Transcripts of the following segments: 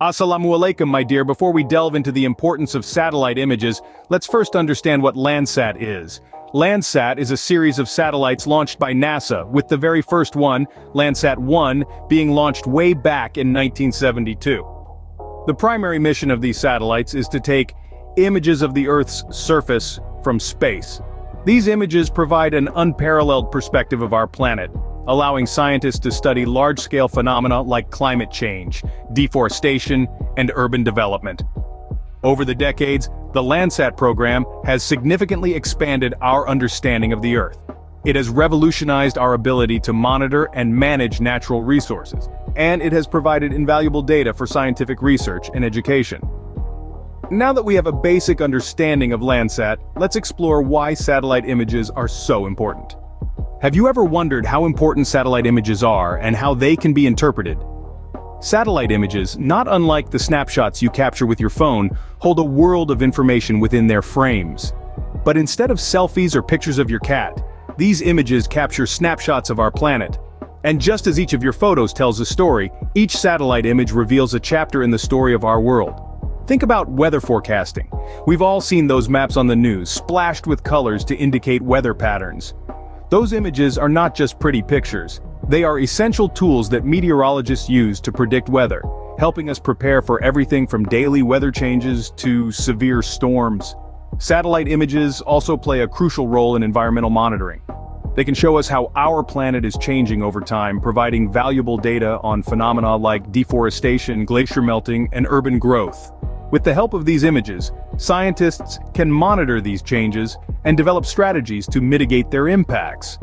Assalamu alaikum, my dear. Before we delve into the importance of satellite images, let's first understand what Landsat is. Landsat is a series of satellites launched by NASA, with the very first one, Landsat 1, being launched way back in 1972. The primary mission of these satellites is to take images of the Earth's surface from space. These images provide an unparalleled perspective of our planet, allowing scientists to study large-scale phenomena like climate change, deforestation, and urban development. Over the decades, the Landsat program has significantly expanded our understanding of the Earth. It has revolutionized our ability to monitor and manage natural resources, and it has provided invaluable data for scientific research and education. Now that we have a basic understanding of Landsat, let's explore why satellite images are so important. Have you ever wondered how important satellite images are and how they can be interpreted? Satellite images, not unlike the snapshots you capture with your phone, hold a world of information within their frames. But instead of selfies or pictures of your cat, these images capture snapshots of our planet. And just as each of your photos tells a story, each satellite image reveals a chapter in the story of our world. Think about weather forecasting. We've all seen those maps on the news, splashed with colors to indicate weather patterns. Those images are not just pretty pictures. They are essential tools that meteorologists use to predict weather, helping us prepare for everything from daily weather changes to severe storms. Satellite images also play a crucial role in environmental monitoring. They can show us how our planet is changing over time, providing valuable data on phenomena like deforestation, glacier melting, and urban growth. With the help of these images, scientists can monitor these changes and develop strategies to mitigate their impacts.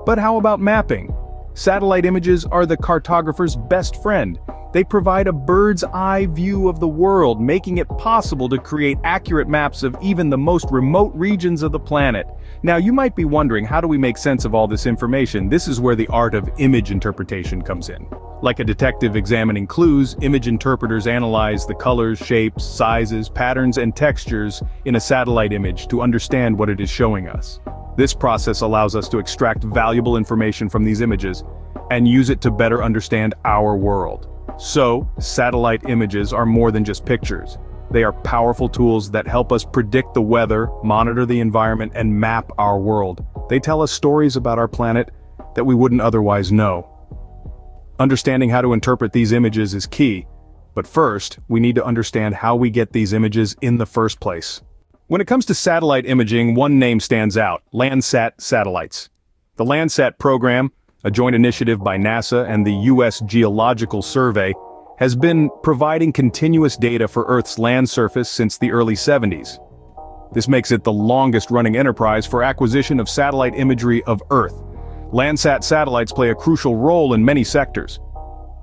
But how about mapping? Satellite images are the cartographer's best friend. They provide a bird's-eye view of the world, making it possible to create accurate maps of even the most remote regions of the planet. Now, you might be wondering, how do we make sense of all this information? This is where the art of image interpretation comes in. Like a detective examining clues, image interpreters analyze the colors, shapes, sizes, patterns, and textures in a satellite image to understand what it is showing us. This process allows us to extract valuable information from these images and use it to better understand our world. So, satellite images are more than just pictures. They are powerful tools that help us predict the weather, monitor the environment, and map our world. They tell us stories about our planet that we wouldn't otherwise know. Understanding how to interpret these images is key, but first, we need to understand how we get these images in the first place. When it comes to satellite imaging, one name stands out: Landsat satellites. The Landsat program, a joint initiative by NASA and the U.S. Geological Survey, has been providing continuous data for Earth's land surface since the early 70s. This makes it the longest-running enterprise for acquisition of satellite imagery of Earth. Landsat satellites play a crucial role in many sectors.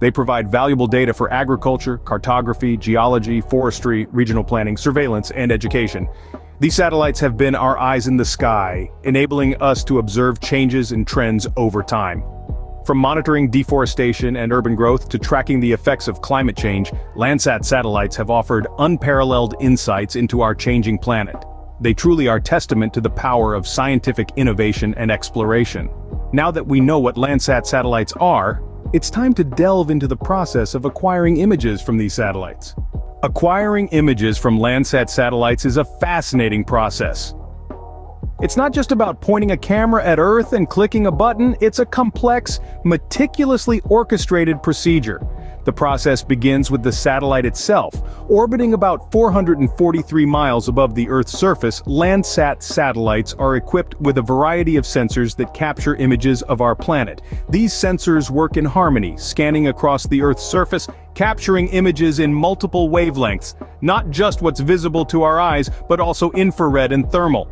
They provide valuable data for agriculture, cartography, geology, forestry, regional planning, surveillance, and education. These satellites have been our eyes in the sky, enabling us to observe changes and trends over time. From monitoring deforestation and urban growth to tracking the effects of climate change, Landsat satellites have offered unparalleled insights into our changing planet. They truly are testament to the power of scientific innovation and exploration. Now that we know what Landsat satellites are, it's time to delve into the process of acquiring images from these satellites. Acquiring images from Landsat satellites is a fascinating process. It's not just about pointing a camera at Earth and clicking a button, it's a complex, meticulously orchestrated procedure. The process begins with the satellite itself. Orbiting about 443 miles above the Earth's surface, Landsat satellites are equipped with a variety of sensors that capture images of our planet. These sensors work in harmony, scanning across the Earth's surface, capturing images in multiple wavelengths, not just what's visible to our eyes, but also infrared and thermal.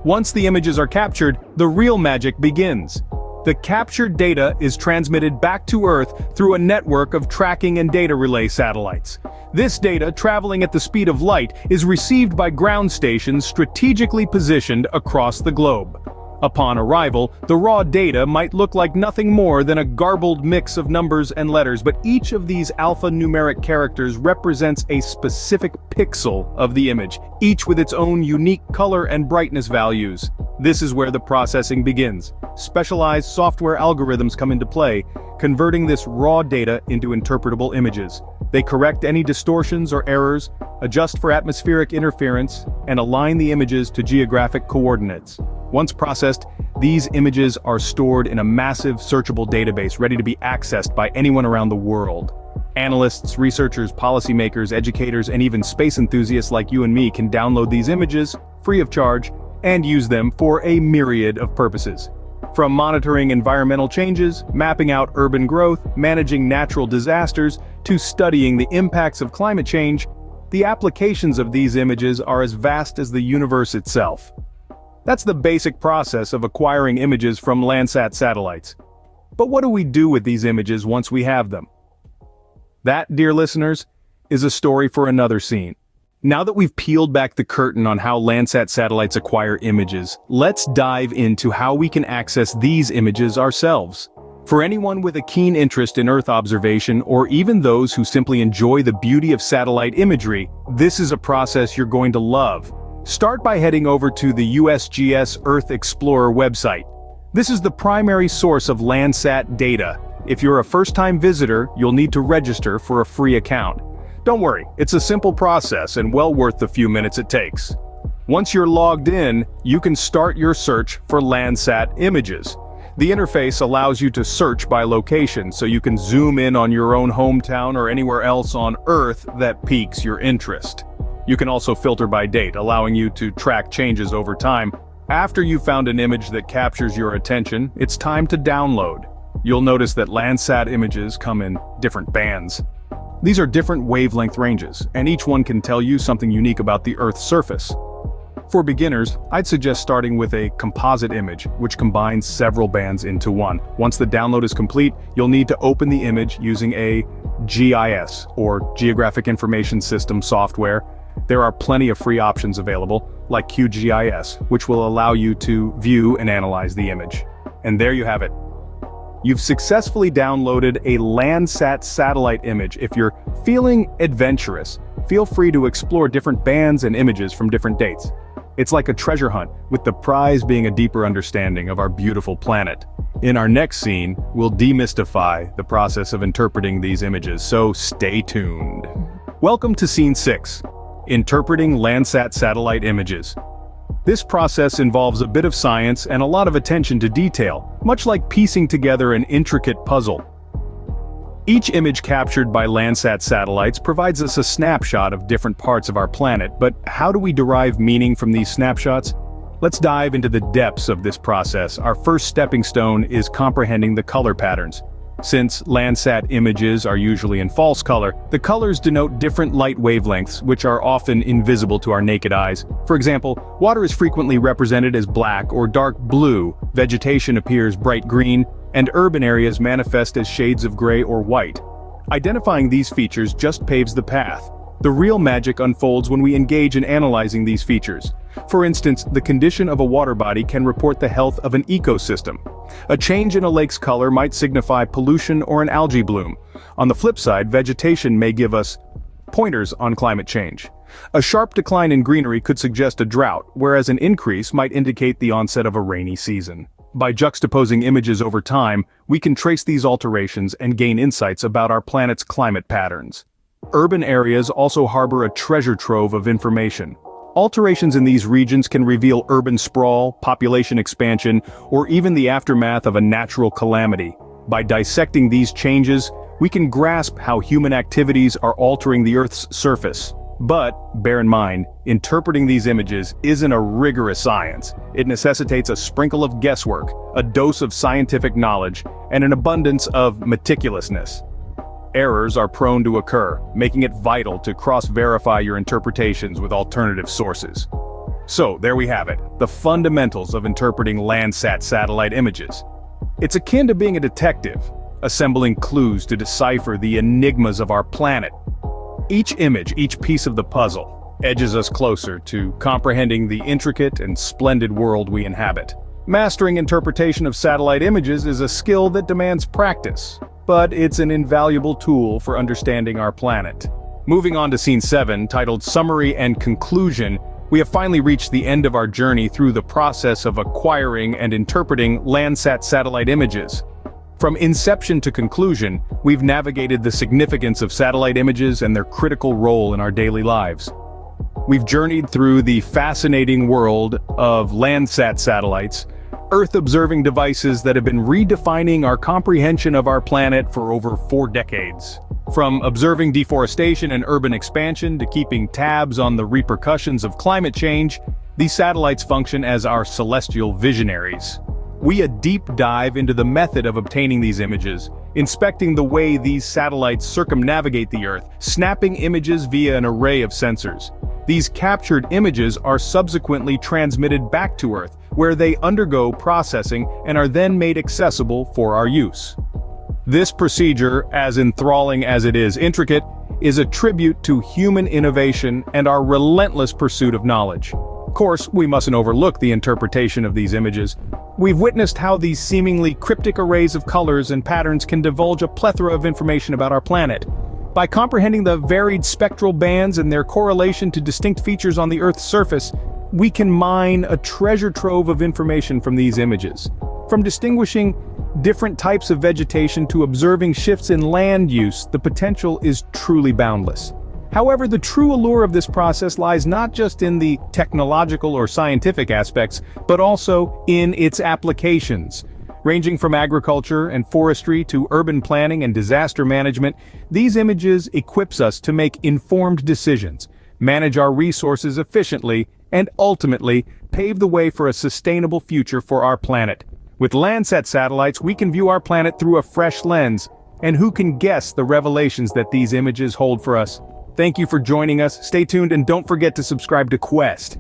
Once the images are captured, the real magic begins. The captured data is transmitted back to Earth through a network of tracking and data relay satellites. This data, traveling at the speed of light, is received by ground stations strategically positioned across the globe. Upon arrival, the raw data might look like nothing more than a garbled mix of numbers and letters, but each of these alphanumeric characters represents a specific pixel of the image, each with its own unique color and brightness values. This is where the processing begins. Specialized software algorithms come into play, converting this raw data into interpretable images. They correct any distortions or errors, adjust for atmospheric interference, and align the images to geographic coordinates. Once processed, these images are stored in a massive searchable database ready to be accessed by anyone around the world. Analysts, researchers, policymakers, educators, and even space enthusiasts like you and me can download these images, free of charge, and use them for a myriad of purposes. From monitoring environmental changes, mapping out urban growth, managing natural disasters, to studying the impacts of climate change, the applications of these images are as vast as the universe itself. That's the basic process of acquiring images from Landsat satellites. But what do we do with these images once we have them? That, dear listeners, is a story for another scene. Now that we've peeled back the curtain on how Landsat satellites acquire images, let's dive into how we can access these images ourselves. For anyone with a keen interest in Earth observation, or even those who simply enjoy the beauty of satellite imagery, this is a process you're going to love. Start by heading over to the USGS Earth Explorer website. This is the primary source of Landsat data. If you're a first-time visitor, you'll need to register for a free account. Don't worry, it's a simple process and well worth the few minutes it takes. Once you're logged in, you can start your search for Landsat images. The interface allows you to search by location, so you can zoom in on your own hometown or anywhere else on Earth that piques your interest. You can also filter by date, allowing you to track changes over time. After you've found an image that captures your attention, it's time to download. You'll notice that Landsat images come in different bands. These are different wavelength ranges, and each one can tell you something unique about the Earth's surface. For beginners, I'd suggest starting with a composite image, which combines several bands into one. Once the download is complete, you'll need to open the image using a GIS, or Geographic Information System software. There are plenty of free options available, like QGIS, which will allow you to view and analyze the image. And there you have it. You've successfully downloaded a Landsat satellite image. If you're feeling adventurous, feel free to explore different bands and images from different dates. It's like a treasure hunt, with the prize being a deeper understanding of our beautiful planet. In our next scene, we'll demystify the process of interpreting these images, so stay tuned. Welcome to Scene 6, Interpreting Landsat Satellite Images. This process involves a bit of science and a lot of attention to detail, much like piecing together an intricate puzzle. Each image captured by Landsat satellites provides us a snapshot of different parts of our planet, but how do we derive meaning from these snapshots? Let's dive into the depths of this process. Our first stepping stone is comprehending the color patterns. Since Landsat images are usually in false color, the colors denote different light wavelengths, which are often invisible to our naked eyes. For example, water is frequently represented as black or dark blue, vegetation appears bright green, and urban areas manifest as shades of gray or white. Identifying these features just paves the path. The real magic unfolds when we engage in analyzing these features. For instance, the condition of a water body can report the health of an ecosystem. A change in a lake's color might signify pollution or an algae bloom. On the flip side, vegetation may give us pointers on climate change. A sharp decline in greenery could suggest a drought, whereas an increase might indicate the onset of a rainy season. By juxtaposing images over time, we can trace these alterations and gain insights about our planet's climate patterns. Urban areas also harbor a treasure trove of information. Alterations in these regions can reveal urban sprawl, population expansion, or even the aftermath of a natural calamity. By dissecting these changes, we can grasp how human activities are altering the Earth's surface. But, bear in mind, interpreting these images isn't a rigorous science. It necessitates a sprinkle of guesswork, a dose of scientific knowledge, and an abundance of meticulousness. Errors are prone to occur, making it vital to cross-verify your interpretations with alternative sources. So, there we have it, the fundamentals of interpreting Landsat satellite images. It's akin to being a detective, assembling clues to decipher the enigmas of our planet. Each image, each piece of the puzzle, edges us closer to comprehending the intricate and splendid world we inhabit. Mastering interpretation of satellite images is a skill that demands practice, but it's an invaluable tool for understanding our planet. Moving on to Scene 7, titled Summary and Conclusion, we have finally reached the end of our journey through the process of acquiring and interpreting Landsat satellite images. From inception to conclusion, we've navigated the significance of satellite images and their critical role in our daily lives. We've journeyed through the fascinating world of Landsat satellites, Earth-observing devices that have been redefining our comprehension of our planet for over 4 decades. From observing deforestation and urban expansion to keeping tabs on the repercussions of climate change, these satellites function as our celestial visionaries. We deep dive into the method of obtaining these images, inspecting the way these satellites circumnavigate the Earth, snapping images via an array of sensors. These captured images are subsequently transmitted back to Earth, where they undergo processing and are then made accessible for our use. This procedure, as enthralling as it is intricate, is a tribute to human innovation and our relentless pursuit of knowledge. Of course, we mustn't overlook the interpretation of these images. We've witnessed how these seemingly cryptic arrays of colors and patterns can divulge a plethora of information about our planet. By comprehending the varied spectral bands and their correlation to distinct features on the Earth's surface, we can mine a treasure trove of information from these images. From distinguishing different types of vegetation to observing shifts in land use, the potential is truly boundless. However, the true allure of this process lies not just in the technological or scientific aspects, but also in its applications. Ranging from agriculture and forestry to urban planning and disaster management, these images equips us to make informed decisions, manage our resources efficiently, and ultimately pave the way for a sustainable future for our planet. With Landsat satellites, we can view our planet through a fresh lens, and who can guess the revelations that these images hold for us? Thank you for joining us. Stay tuned and don't forget to subscribe to Quest.